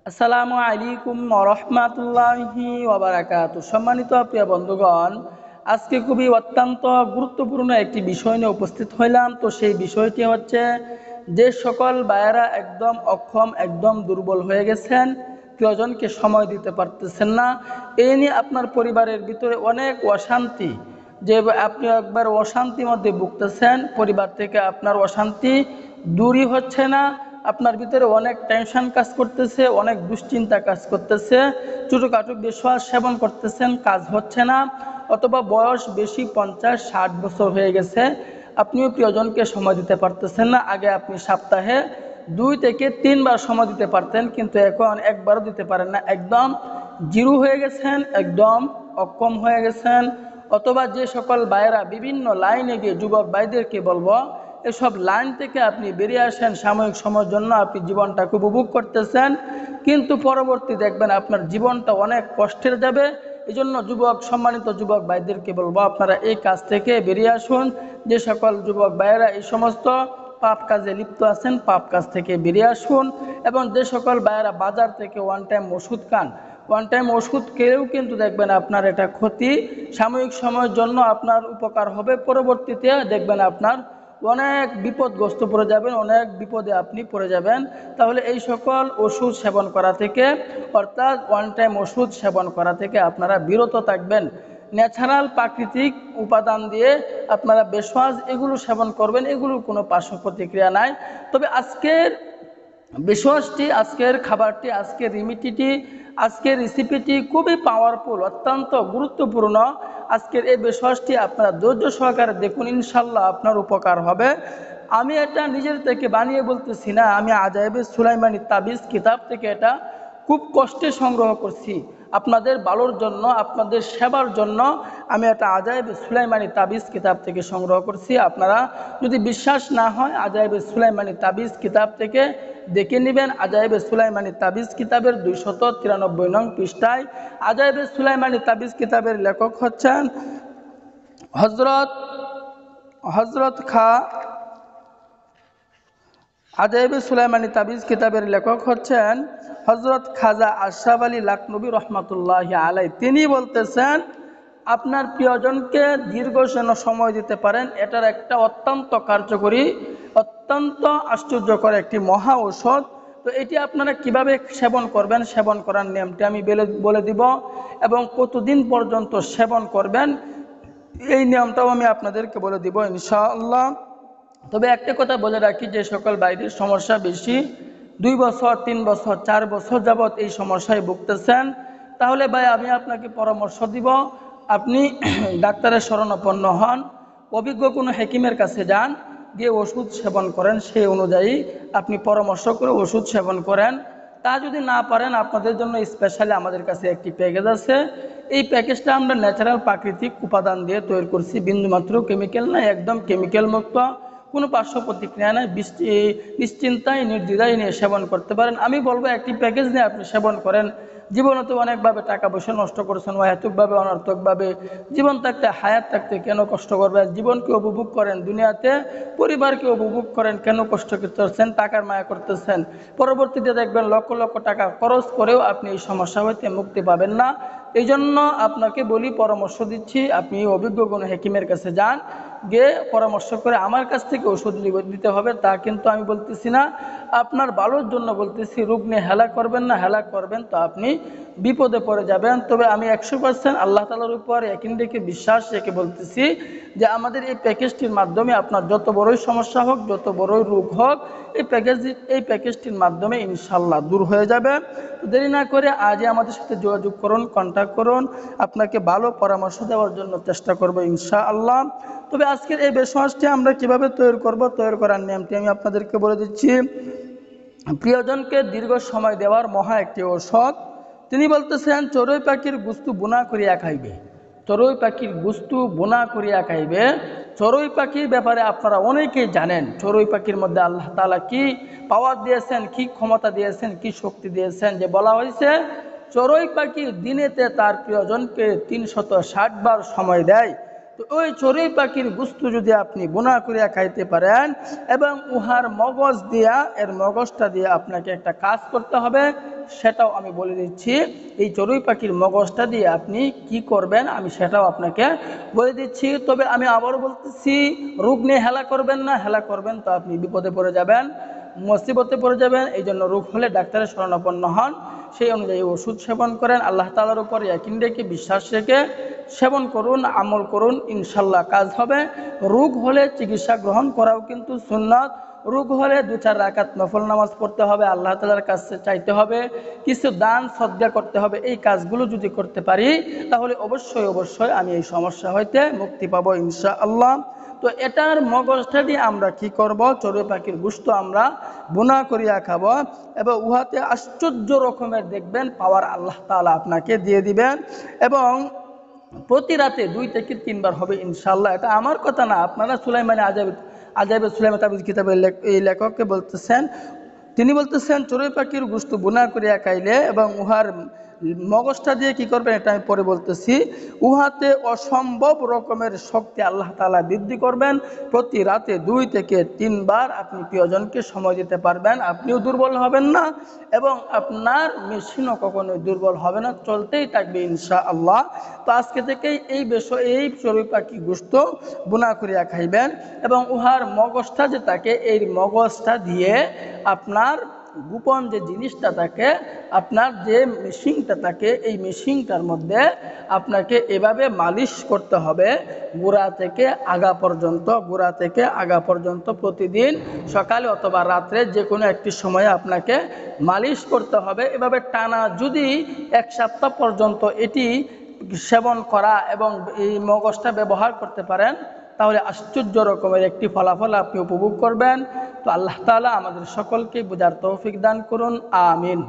আসসালামু আলাইকুম রহমাতুল্লাহি ওয়াবারাকাতু। সম্মানিত প্রিয় বন্ধুগণ, আজকে খুবই অত্যন্ত গুরুত্বপূর্ণ একটি বিষয় নিয়ে উপস্থিত হইলাম। তো সেই বিষয়টি হচ্ছে, যে সকল ভাইয়েরা একদম অক্ষম, একদম দুর্বল হয়ে গেছেন, প্রিয়জনকে সময় দিতে পারতেছেন না, এই নিয়ে আপনার পরিবারের ভিতরে অনেক অশান্তি, যে আপনি একবার অশান্তির মধ্যে ভুগতেছেন, পরিবার থেকে আপনার অশান্তি দূরই হচ্ছে না, আপনার ভিতরে অনেক টেনশন কাজ করতেছে, অনেক দুশ্চিন্তা কাজ করতেছে, ছোটোখাটো বিষয় সেবন করতেছেন, কাজ হচ্ছে না, অথবা বয়স বেশি 50-60 বছর হয়ে গেছে, আপনিও প্রিয়জনকে সময় দিতে পারতেছেন না। আগে আপনি সপ্তাহে 2 থেকে 3 বার সময় দিতে পারতেন, কিন্তু এখন একবারও দিতে পারেন না, একদম জিরো হয়ে গেছেন, একদম অক্ষম হয়ে গেছেন। অথবা যে সকল ভাইয়েরা বিভিন্ন লাইনে গিয়ে, যুবক ভাইদেরকে বলবো, এসব লাইন থেকে আপনি বেরিয়ে আসেন, সাময়িক সময়ের জন্য আপনি জীবনটাকে উপভোগ করতেছেন, কিন্তু পরবর্তী দেখবেন আপনার জীবনটা অনেক কষ্টের যাবে। এই জন্য সম্মানিত যুবক ভাইদেরকে বলবো, আপনারা এই কাজ থেকে বেরিয়ে আসুন। যে সকল যুবক ভাইয়েরা এই সমস্ত পাপ কাজে লিপ্ত আছেন, পাপ কাজ থেকে বেরিয়ে আসুন। এবং যে সকল ভাইয়েরা বাজার থেকে ওয়ান টাইম ওষুধ খান, ওয়ান টাইম ওষুধ খেলেও কিন্তু দেখবেন আপনার এটা ক্ষতি, সাময়িক সময়ের জন্য আপনার উপকার হবে, পরবর্তীতে দেখবেন আপনার অনেক বিপদগ্রস্ত পড়ে যাবেন, অনেক বিপদে আপনি পড়ে যাবেন। তাহলে এই সকল ওষুধ সেবন করা থেকে, অর্থাৎ ওয়ান টাইম ওষুধ সেবন করা থেকে আপনারা বিরত থাকবেন। ন্যাচারাল প্রাকৃতিক উপাদান দিয়ে আপনারা বেশওয়াজ এগুলো সেবন করবেন, এগুলোর কোনো পার্শ্ব প্রতিক্রিয়া নাই। তবে আজকের বেশওয়াজটি, আজকের খাবারটি, আজকের রেমিডিটি, আজকের রেসিপিটি খুবই পাওয়ারফুল, অত্যন্ত গুরুত্বপূর্ণ। আজকের এই বেশওয়াজটি আপনারা ধৈর্য সহকারে দেখুন, ইনশাল্লাহ আপনার উপকার হবে। আমি এটা নিজের থেকে বানিয়ে বলতেছি না, আমি আজাইবে সুলাইমানি তাবিজ কিতাব থেকে এটা খুব কষ্টে সংগ্রহ করছি, আপনাদের ভালোর জন্য, আপনাদের সেবার জন্য আমি এটা আজাইবে সুলাইমানি তাবিজ কিতাব থেকে সংগ্রহ করছি। আপনারা যদি বিশ্বাস না হয়, আজাইবে সুলাইমানি তাবিজ কিতাব থেকে দেখে নেবেন। আজাইবে সুলাইমানি তাবিজ কিতাবের 293 নং পৃষ্ঠায় আজাইবে সুলাইমানি তাবিজ কিতাবের লেখক হচ্ছেন হজরত খা আজাইবে সুলাইমানি তাবিজ কিতাবের লেখক হচ্ছেন হজরত খাজা আশরাফ আলী লাকনবী রহমাতুল্লাহ আলাই। তিনি বলতেছেন, আপনার প্রিয়জনকে দীর্ঘ সময় দিতে পারেন, এটার একটা অত্যন্ত কার্যকরী, অত্যন্ত আশ্চর্যকর একটি মহা ঔষধ। তো এটি আপনারা কিভাবে সেবন করবেন, সেবন করার নিয়মটি আমি বলে দিব, এবং কতদিন পর্যন্ত সেবন করবেন এই নিয়মটাও আমি আপনাদেরকে বলে দিব ইনশাআল্লাহ। তবে একটা কথা বলে রাখি, যে সকল ভাইদের সমস্যা বেশি, 2 বছর 3 বছর 4 বছর যাবৎ এই সমস্যায় ভুগতেছেন, তাহলে ভাই আমি আপনাকে পরামর্শ দিব, আপনি ডাক্তারের শরণাপন্ন হন, অভিজ্ঞ কোনো হেকিমের কাছে যান, গিয়ে ওষুধ সেবন করেন, সেই অনুযায়ী আপনি পরামর্শ করে ওষুধ সেবন করেন। তা যদি না পারেন, আপনাদের জন্য স্পেশালি আমাদের কাছে একটি প্যাকেজ আছে। এই প্যাকেজটা আমরা ন্যাচারাল প্রাকৃতিক উপাদান দিয়ে তৈরি করছি, বিন্দুমাত্র কেমিক্যাল নাই, একদম কেমিক্যাল মুক্ত, কোনো পার্শ্ব প্রতিক্রিয়া নাই, নিশ্চিন্তায় নির্দ্বিধায় নিয়ে সেবন করতে পারেন। আমি বলবো একটি প্যাকেজ নিয়ে আপনি সেবন করেন। জীবনে তো অনেকভাবে টাকা পয়সা নষ্ট করেছেন, অহেতুকভাবে, অনর্থকভাবে। জীবন থাকতে, হায়াত থাকতে কেন কষ্ট করবেন? জীবনকে উপভোগ করেন, দুনিয়াতে পরিবারকে উপভোগ করেন, কেন কষ্ট করতেছেন? টাকার মায়া করতেছেন, পরবর্তীতে দেখবেন লক্ষ লক্ষ টাকা খরচ করেও আপনি এই সমস্যা হইতে মুক্তি পাবেন না। এই জন্য আপনাকে বলি, পরামর্শ দিচ্ছি, আপনি অভিজ্ঞ কোনো হেকিমের কাছে যান, গিয়ে পরামর্শ করে আমার কাছ থেকে ওষুধ দিতে হবে তা কিন্তু আমি বলতেছি না, আপনার ভালোর জন্য বলতেছি। রোগ নিয়ে হেলা করবেন না, হেলা করবেন তো আপনি বিপদে পড়ে যাবেন। তবে আমি 100% আল্লাহ তাআলার উপর ইয়াকিন রেখে, বিশ্বাস রেখে বলতেছি যে আমাদের এই প্যাকেজটির মাধ্যমে আপনার যত বড়ই সমস্যা হোক, যত বড়ই রোগ হোক, এই প্যাকেজটির মাধ্যমে ইনশাল্লাহ দূর হয়ে যাবে। দেরি না করে আজই আমাদের সাথে যোগাযোগ করুন, কন্ট্যাক্ট করুন, আপনাকে ভালো পরামর্শ দেওয়ার জন্য চেষ্টা করব ইনশাআল্লাহ। তবে আজকের এই বেশওয়াজটি আমরা কিভাবে তৈরি করব, তৈরি করার নিয়মটি আমি আপনাদেরকে বলে দিচ্ছি। প্রিয়জনকে দীর্ঘ সময় দেওয়ার মহা একটি ঔষধ। তিনি বলতেছেন, চড়ুই পাখির গুস্তু বোনা করিয়া খাইবে, চড়ুই পাখির গুস্তু বোনা করিয়া খাইবে। চড়ুই পাখির ব্যাপারে আপনারা অনেকেই জানেন, চড়ুই পাখির মধ্যে আল্লাহ তাআলা কি পাওয়ার দিয়েছেন, কি ক্ষমতা দিয়েছেন, কি শক্তি দিয়েছেন, যে বলা হয়েছে চড়ুই পাখি দিনেতে তার প্রিয়জনকে 360 বার সময় দেয়। তো ওই চড়ুই পাখির গুস্তু যদি আপনি বোনা করিয়া খাইতে পারেন এবং উহার মগজ দিয়া, এর মগজটা দিয়ে আপনাকে একটা কাজ করতে হবে, সেটাও আমি বলে দিচ্ছি। এই চড়ুই পাখির মগজটা দিয়ে আপনি কি করবেন আমি সেটাও আপনাকে বলে দিচ্ছি। তবে আমি আবারও বলতেছি, রোগ নিয়ে হেলা করবেন না, হেলা করবেন তো আপনি বিপদে পড়ে যাবেন, মুসিবতে পড়ে যাবেন। এই জন্য রোগ হলে ডাক্তারের শরণাপন্ন হন, সেই অনুযায়ী ওষুধ সেবন করেন, আল্লাহ তাআলার উপর ইয়াকিন রেখে, বিশ্বাস রেখে সেবন করুন, আমল করুন, ইনশাল্লাহ কাজ হবে। রোগ হলে চিকিৎসা গ্রহণ করাও কিন্তু সুন্নাত। রোগ হলে 2-4 রাকাত নফল নামাজ পড়তে হবে, আল্লাহ তাআলার কাছে চাইতে হবে, কিছু দান সদকা করতে হবে। এই কাজগুলো যদি করতে পারি তাহলে অবশ্যই অবশ্যই আমি এই সমস্যা হইতে মুক্তি পাবো ইনশাআল্লাহ। তো এটার মগজটা দিয়ে আমরা কি করব, চড়ুই পাখির গোশত আমরা বোনা করিয়া খাবো এবং উহাতে আশ্চর্য রকমের দেখবেন পাওয়ার আল্লাহ তাআলা আপনাকে দিয়ে দিবেন। এবং প্রতি রাতে 2 থেকে 3 বার হবে ইনশাআল্লাহ। এটা আমার কথা না, আপনারা সুলাইমানি আজাইবে সুলাইমান তাবিজ কিতাবের এই লেখককে বলতেছেন, তিনি বলতেছেন চড়ুই পাখির গোশত বোনা করিয়া খাইলে এবং উহার মগজটা দিয়ে কি করবেন এটা আমি পরে বলতেছি, উহাতে অসম্ভব রকমের শক্তি আল্লাহ তাআলা বৃদ্ধি করবেন। প্রতি রাতে 2 থেকে 3 বার আপনি প্রিয়জনকে সময় দিতে পারবেন, আপনিও দুর্বল হবেন না এবং আপনার মেশিনও কখনোই দুর্বল হবে না, চলতেই থাকবে ইনশাআল্লাহ। তো আজকে থেকেই এই চড়ুই পাখি গোশত বোনা করিয়া খাইবেন এবং উহার মগজটা যে থাকে, এই মগজটা দিয়ে আপনার গোপন যে জিনিসটা থাকে, আপনার যে মেশিনটা থাকে, এই মেশিনটার মধ্যে আপনাকে এভাবে মালিশ করতে হবে গোড়া থেকে আগা পর্যন্ত প্রতিদিন সকালে অথবা রাত্রে যে কোনো একটি সময়ে আপনাকে মালিশ করতে হবে। এভাবে টানা যদি 1 সপ্তাহ পর্যন্ত এটি সেবন করা এবং এই মগজটা ব্যবহার করতে পারেন তাহলে আশ্চর্য রকমের একটি ফলাফল আপনি উপভোগ করবেন। তো আল্লাহ তাআলা আমাদের সকলকে বুঝার তৌফিক দান করুন, আমিন।